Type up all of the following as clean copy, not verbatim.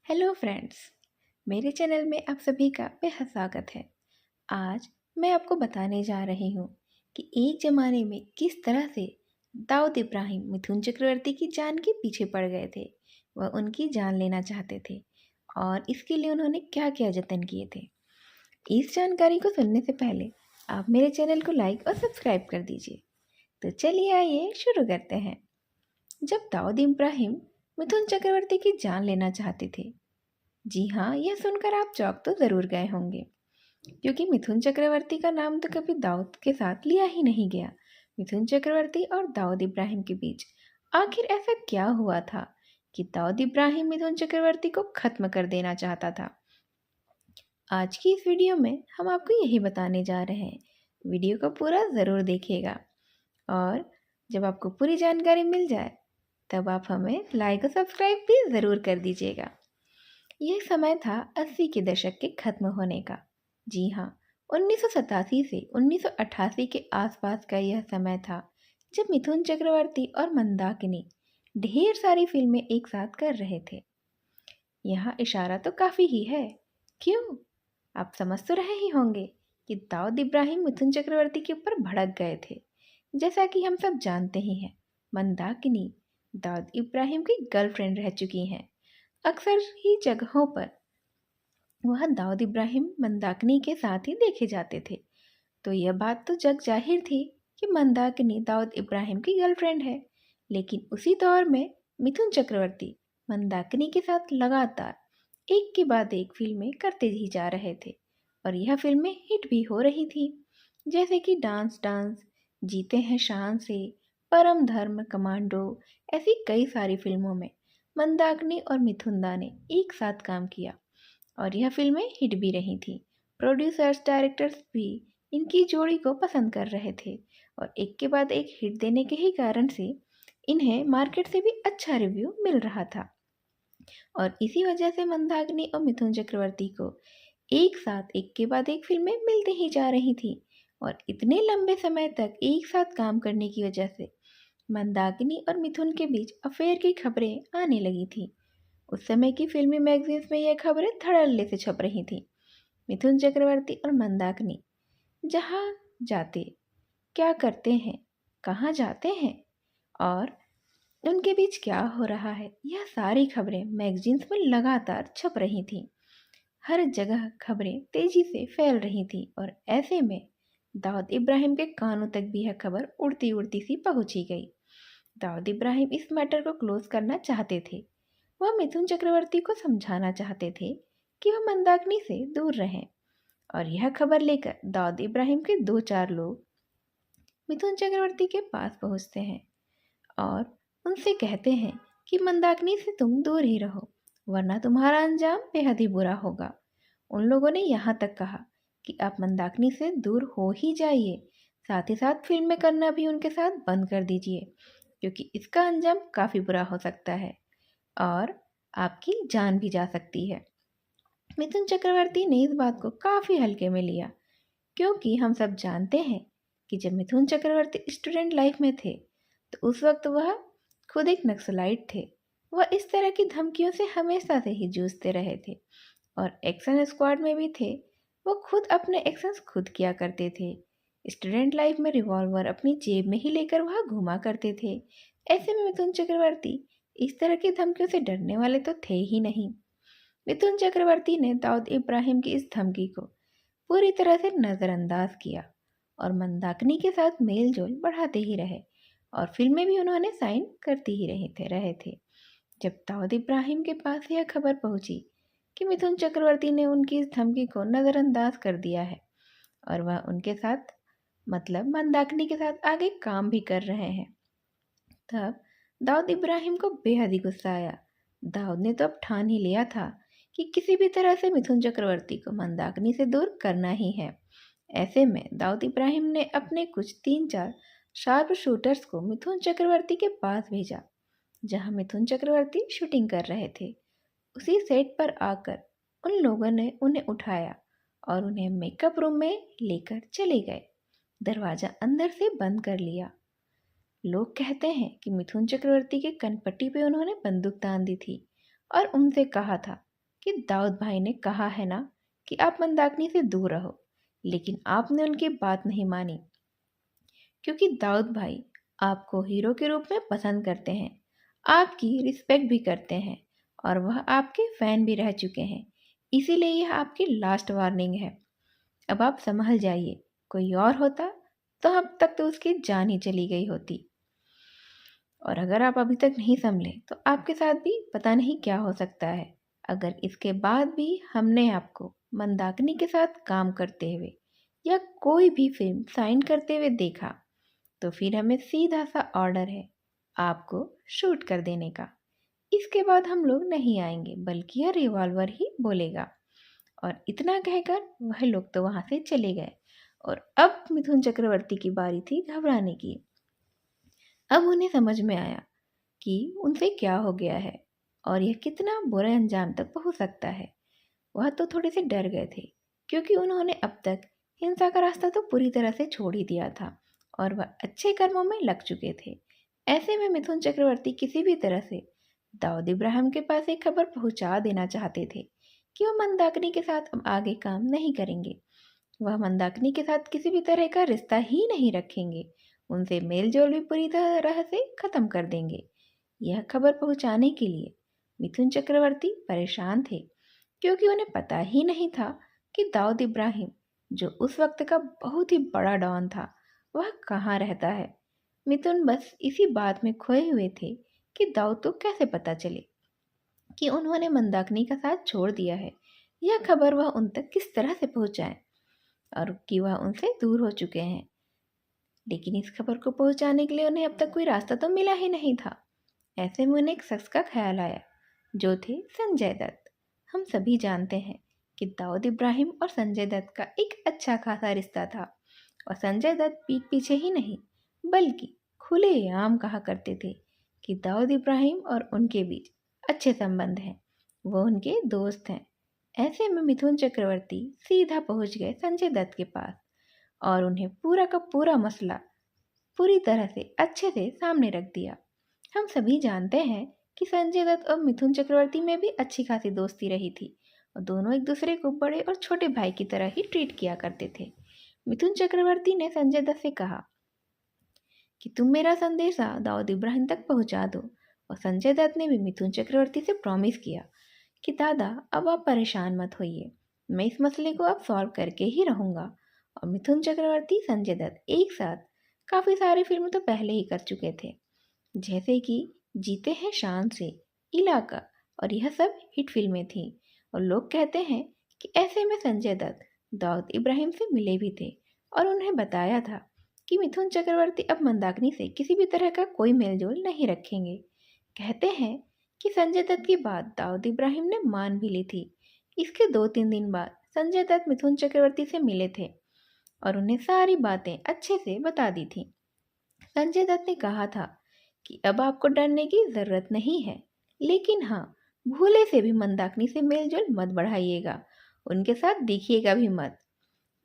Hello friends, मेरे channel में आप सभी का बेहद स्वागत है। आज मैं आपको बताने जा रही हूँ कि एक ज़माने में किस तरह से दाऊद इब्राहिम मिथुन चक्रवर्ती की जान के पीछे पड़ गए थे। वह उनकी जान लेना चाहते थे और इसके लिए उन्होंने क्या क्या जतन किए थे। इस जानकारी को सुनने से पहले आप मेरे चैनल को लाइक और सब्सक्राइब कर दीजिए। तो चलिए आइए शुरू करते हैं। जब दाऊद इब्राहिम मिथुन चक्रवर्ती की जान लेना चाहते थे, जी हाँ, यह सुनकर आप चौंक तो ज़रूर गए होंगे, क्योंकि मिथुन चक्रवर्ती का नाम तो कभी दाऊद के साथ लिया ही नहीं गया। मिथुन चक्रवर्ती और दाऊद इब्राहिम के बीच आखिर ऐसा क्या हुआ था कि दाऊद इब्राहिम मिथुन चक्रवर्ती को खत्म कर देना चाहता था। आज की इस वीडियो में हम आपको यही बताने जा रहे हैं। वीडियो को पूरा ज़रूर देखिएगा और जब आपको पूरी जानकारी मिल जाए तब आप हमें लाइक और सब्सक्राइब भी ज़रूर कर दीजिएगा। यह समय था 80 के दशक के खत्म होने का। जी हाँ, 1987 से 1988 के आसपास का यह समय था जब मिथुन चक्रवर्ती और मंदाकिनी ढेर सारी फिल्में एक साथ कर रहे थे। यहाँ इशारा तो काफ़ी ही है, क्यों? आप समझ तो रहे ही होंगे कि दाऊद इब्राहिम मिथुन चक्रवर्ती के ऊपर भड़क गए थे। जैसा कि हम सब जानते ही हैं, मंदाकिनी दाऊद इब्राहिम की गर्लफ्रेंड रह चुकी हैं। अक्सर ही जगहों पर वह दाऊद इब्राहिम मंदाकिनी के साथ ही देखे जाते थे, तो यह बात तो जग जाहिर थी कि मंदाकिनी दाऊद इब्राहिम की गर्लफ्रेंड है। लेकिन उसी दौर में मिथुन चक्रवर्ती मंदाकिनी के साथ लगातार एक के बाद एक फिल्में करते ही जा रहे थे और यह फिल्में हिट भी हो रही थी, जैसे कि डांस डांस, जीते हैं शान से, परम धर्म, कमांडो। ऐसी कई सारी फिल्मों में मंदाकिनी और मिथुन दा ने एक साथ काम किया और यह फिल्में हिट भी रही थी। प्रोड्यूसर्स, डायरेक्टर्स भी इनकी जोड़ी को पसंद कर रहे थे और एक के बाद एक हिट देने के ही कारण से इन्हें मार्केट से भी अच्छा रिव्यू मिल रहा था। और इसी वजह से मंदाकिनी और मिथुन चक्रवर्ती को एक साथ एक के बाद एक फिल्में मिलती ही जा रही थी और इतने लंबे समय तक एक साथ काम करने की वजह से मंदाकिनी और मिथुन के बीच अफेयर की खबरें आने लगी थी। उस समय की फिल्मी मैगजीन्स में यह खबरें धड़ल्ले से छप रही थी। मिथुन चक्रवर्ती और मंदाकिनी जहाँ जाते, क्या करते हैं, कहाँ जाते हैं और उनके बीच क्या हो रहा है, यह सारी खबरें मैगजीन्स में लगातार छप रही थीं। हर जगह खबरें तेजी से फैल रही थी और ऐसे में दाऊद इब्राहिम के कानों तक भी यह खबर उड़ती उड़ती सी पहुंची गई। दाऊद इब्राहिम इस मैटर को क्लोज करना चाहते थे। वह मिथुन चक्रवर्ती को समझाना चाहते थे कि वह मंदाकिनी से दूर रहें और यह खबर लेकर दाऊद इब्राहिम के 2-4 लोग मिथुन चक्रवर्ती के पास पहुंचते हैं और उनसे कहते हैं कि मंदाकिनी से तुम दूर ही रहो, वरना तुम्हारा अंजाम बेहद ही बुरा होगा। उन लोगों ने यहाँ तक कहा कि आप मंदाकिनी से दूर हो ही जाइए, साथ ही साथ फिल्में करना भी उनके साथ बंद कर दीजिए, क्योंकि इसका अंजाम काफ़ी बुरा हो सकता है और आपकी जान भी जा सकती है। मिथुन चक्रवर्ती ने इस बात को काफ़ी हल्के में लिया, क्योंकि हम सब जानते हैं कि जब मिथुन चक्रवर्ती स्टूडेंट लाइफ में थे तो उस वक्त वह खुद एक नक्सलाइट थे। वह इस तरह की धमकियों से हमेशा से ही जूझते रहे थे और एक्शन स्क्वाड में भी थे। वो खुद अपने एक्शंस खुद किया करते थे। स्टूडेंट लाइफ में रिवॉल्वर अपनी जेब में ही लेकर वह घुमा करते थे। ऐसे में मिथुन चक्रवर्ती इस तरह की धमकियों से डरने वाले तो थे ही नहीं। मिथुन चक्रवर्ती ने दाऊद इब्राहिम की इस धमकी को पूरी तरह से नज़रअंदाज किया और मंदाकिनी के साथ मेल जोल बढ़ाते ही रहे और फिल्में भी उन्होंने साइन करती ही रहे थे। जब दाऊद इब्राहिम के पास यह खबर पहुंची कि मिथुन चक्रवर्ती ने उनकी इस धमकी को नज़रअंदाज कर दिया है और वह उनके साथ मतलब मंदाकिनी के साथ आगे काम भी कर रहे हैं, तब दाऊद इब्राहिम को बेहद ही गुस्सा आया। दाऊद ने तो अब ठान ही लिया था कि किसी भी तरह से मिथुन चक्रवर्ती को मंदाकिनी से दूर करना ही है। ऐसे में दाऊद इब्राहिम ने अपने कुछ 3-4 शार्प शूटर्स को मिथुन चक्रवर्ती के पास भेजा, जहां मिथुन चक्रवर्ती शूटिंग कर रहे थे। उसी सेट पर आकर उन लोगों ने उन्हें उठाया और उन्हें मेकअप रूम में लेकर चले गए। दरवाज़ा अंदर से बंद कर लिया। लोग कहते हैं कि मिथुन चक्रवर्ती के कनपट्टी पे उन्होंने बंदूक तान दी थी और उनसे कहा था कि दाऊद भाई ने कहा है ना कि आप मंदाकिनी से दूर रहो, लेकिन आपने उनकी बात नहीं मानी, क्योंकि दाऊद भाई आपको हीरो के रूप में पसंद करते हैं, आपकी रिस्पेक्ट भी करते हैं और वह आपके फैन भी रह चुके हैं। इसीलिए यह आपकी लास्ट वार्निंग है। अब आप संभल जाइए। कोई और होता तो अब तक तो उसकी जान ही चली गई होती। और अगर आप अभी तक नहीं संभले तो आपके साथ भी पता नहीं क्या हो सकता है। अगर इसके बाद भी हमने आपको मंदाकिनी के साथ काम करते हुए या कोई भी फिल्म साइन करते हुए देखा तो फिर हमें सीधा सा ऑर्डर है आपको शूट कर देने का। इसके बाद हम लोग नहीं आएंगे, बल्कि यह रिवॉल्वर ही बोलेगा। और इतना कहकर वह लोग तो वहां से चले गए। और अब मिथुन चक्रवर्ती की बारी थी घबराने की। अब उन्हें समझ में आया कि उनसे क्या हो गया है और यह कितना बुरे अंजाम तक पहुंच सकता है। वह तो थोड़े से डर गए थे, क्योंकि उन्होंने अब तक हिंसा का रास्ता तो पूरी तरह से छोड़ ही दिया था और वह अच्छे कर्मों में लग चुके थे। ऐसे में मिथुन चक्रवर्ती किसी भी तरह से दाऊद इब्राहिम के पास एक खबर पहुंचा देना चाहते थे कि वह मंदाकिनी के साथ अब आगे काम नहीं करेंगे। वह मंदाकिनी के साथ किसी भी तरह का रिश्ता ही नहीं रखेंगे। उनसे मेल जोल भी पूरी तरह से खत्म कर देंगे। यह खबर पहुंचाने के लिए मिथुन चक्रवर्ती परेशान थे, क्योंकि उन्हें पता ही नहीं था कि दाऊद इब्राहिम, जो उस वक्त का बहुत ही बड़ा डॉन था, वह कहाँ रहता है। मिथुन बस इसी बात में खोए हुए थे कि दाऊद को कैसे पता चले कि उन्होंने मंदाकिनी का साथ छोड़ दिया है। यह खबर वह उन तक किस तरह से पहुंचाए और कि वह उनसे दूर हो चुके हैं। लेकिन इस खबर को पहुंचाने के लिए उन्हें अब तक कोई रास्ता तो मिला ही नहीं था। ऐसे में उन्हें एक शख्स का ख्याल आया, जो थे संजय दत्त। हम सभी जानते हैं कि दाऊद इब्राहिम और संजय दत्त का एक अच्छा खासा रिश्ता था और संजय दत्त पीठ पीछे ही नहीं बल्कि खुलेआम कहा करते थे कि दाऊद इब्राहिम और उनके बीच अच्छे संबंध हैं, वो उनके दोस्त हैं। ऐसे में मिथुन चक्रवर्ती सीधा पहुंच गए संजय दत्त के पास और उन्हें पूरा का पूरा मसला पूरी तरह से अच्छे से सामने रख दिया। हम सभी जानते हैं कि संजय दत्त और मिथुन चक्रवर्ती में भी अच्छी खासी दोस्ती रही थी और दोनों एक दूसरे को बड़े और छोटे भाई की तरह ही ट्रीट किया करते थे। मिथुन चक्रवर्ती ने संजय दत्त से कहा कि तुम मेरा संदेशा दाऊद इब्राहिम तक पहुंचा दो, और संजय दत्त ने भी मिथुन चक्रवर्ती से प्रॉमिस किया कि दादा अब आप परेशान मत होइए, मैं इस मसले को अब सॉल्व करके ही रहूँगा। और मिथुन चक्रवर्ती संजय दत्त एक साथ काफ़ी सारी फिल्म तो पहले ही कर चुके थे, जैसे कि जीते हैं शान से, इलाका, और यह सब हिट फिल्में थीं। और लोग कहते हैं कि ऐसे में संजय दत्त दाऊद इब्राहिम से मिले भी थे और उन्हें बताया था कि मिथुन चक्रवर्ती अब मंदाकिनी से किसी भी तरह का कोई मेलजोल नहीं रखेंगे। कहते हैं कि संजय दत्त की बात दाऊद इब्राहिम ने मान भी ली थी। इसके 2-3 दिन बाद संजय दत्त मिथुन चक्रवर्ती से मिले थे और उन्हें सारी बातें अच्छे से बता दी थी। संजय दत्त ने कहा था कि अब आपको डरने की ज़रूरत नहीं है, लेकिन हाँ, भूले से भी मंदाकिनी से मेलजोल मत बढ़ाइएगा, उनके साथ दिखिएगा भी मत।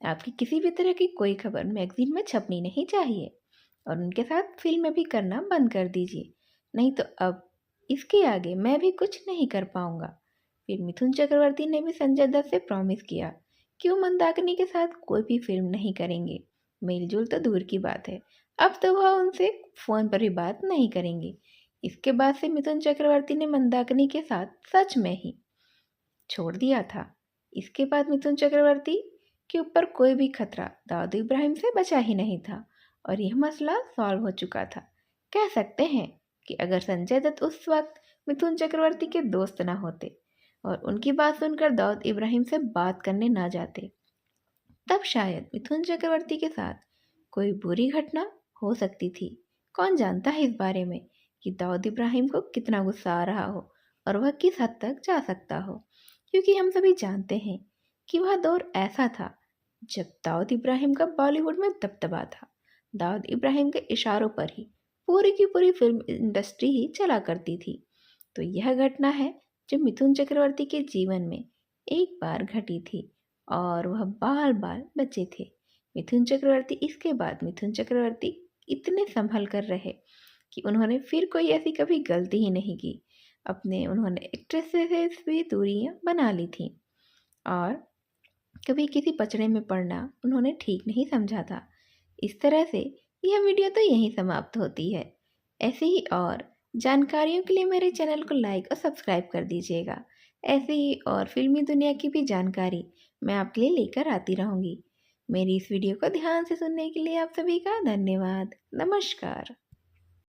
आपकी किसी भी तरह की कोई खबर मैगजीन में छपनी नहीं चाहिए और उनके साथ फिल्में भी करना बंद कर दीजिए, नहीं तो अब इसके आगे मैं भी कुछ नहीं कर पाऊंगा। फिर मिथुन चक्रवर्ती ने भी संजय दत्त से प्रॉमिस किया कि वो मंदाकिनी के साथ कोई भी फिल्म नहीं करेंगे। मेलजोल तो दूर की बात है, अब तो वह उनसे फ़ोन पर भी बात नहीं करेंगे। इसके बाद से मिथुन चक्रवर्ती ने मंदाकिनी के साथ सच में ही छोड़ दिया था। इसके बाद मिथुन चक्रवर्ती के ऊपर कोई भी खतरा दाऊद इब्राहिम से बचा ही नहीं था और यह मसला सॉल्व हो चुका था। कह सकते हैं कि अगर संजय दत्त उस वक्त मिथुन चक्रवर्ती के दोस्त ना होते और उनकी बात सुनकर दाऊद इब्राहिम से बात करने ना जाते, तब शायद मिथुन चक्रवर्ती के साथ कोई बुरी घटना हो सकती थी। कौन जानता है इस बारे में कि दाऊद इब्राहिम को कितना गुस्सा आ रहा हो और वह किस हद तक जा सकता हो, क्योंकि हम सभी जानते हैं कि वह दौर ऐसा था जब दाऊद इब्राहिम का बॉलीवुड में दबदबा था। दाऊद इब्राहिम के इशारों पर ही पूरी की पूरी फिल्म इंडस्ट्री ही चला करती थी। तो यह घटना है जो मिथुन चक्रवर्ती के जीवन में एक बार घटी थी और वह बाल बाल बचे थे। मिथुन चक्रवर्ती इतने संभल कर रहे कि उन्होंने फिर कोई ऐसी कभी गलती ही नहीं की। उन्होंने एक्ट्रेस से भी दूरियां बना ली थी और कभी किसी पचड़े में पड़ना उन्होंने ठीक नहीं समझा था। इस तरह से यह वीडियो तो यहीं समाप्त होती है। ऐसे ही और जानकारियों के लिए मेरे चैनल को लाइक और सब्सक्राइब कर दीजिएगा। ऐसे ही और फिल्मी दुनिया की भी जानकारी मैं आपके लिए लेकर आती रहूँगी। मेरी इस वीडियो को ध्यान से सुनने के लिए आप सभी का धन्यवाद। नमस्कार।